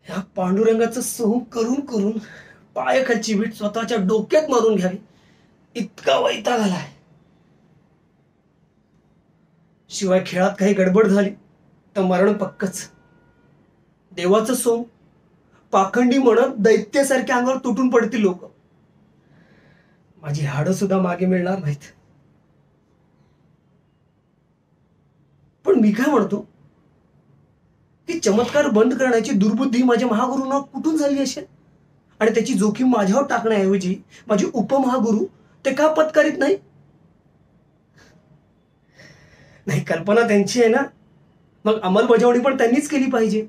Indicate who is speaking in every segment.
Speaker 1: ह्या पांडुरंगाचं सोंग करून करून पायाखालची वीट स्वतःच्या डोक्यात मारून घ्यावी इतका वैताग आलाय. शिवाय खेळात काही गडबड झाली तर मरण पक्कच. देवाचं सोंग पाखंडी म्हणत दैत्यासारख्या अंगावर तुटून पडतील लोक. माझी हाडं सुद्धा मागे मिळणार नाहीत. पण मी काय म्हणतो, की चमत्कार बंद करण्याची दुर्बुद्धी माझ्या महागुरूंना कुठून झाली असेल, आणि त्याची जोखीम माझ्यावर टाकण्याऐवजी माझे उपमहागुरु ते का पत्करीत नाही? नाही, कल्पना त्यांची आहे ना, मग अंमलबजावणी पण त्यांनीच केली पाहिजे.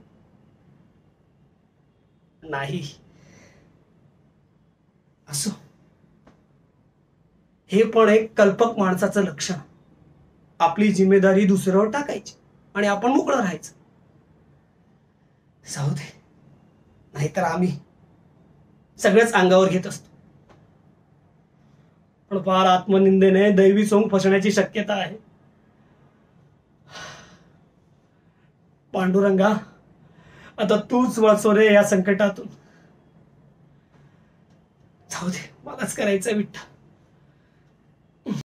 Speaker 1: नाही, असो, हे पण एक कल्पक माणसाचं लक्षण. आपली जिम्मेदारी दुसऱ्यावर टाकायची आणि आपण मोकळं राहायचं. जाऊ दे, नाहीतर आम्ही सगळेच अंगावर घेत असतो. पण फार आत्मनिंदेने दैवी सोंग फसण्याची शक्यता आहे. पांडुरंगा, आता तूच वाचव रे या संकटातून. जाऊ दे, मलाच करायचं विठ्ठल.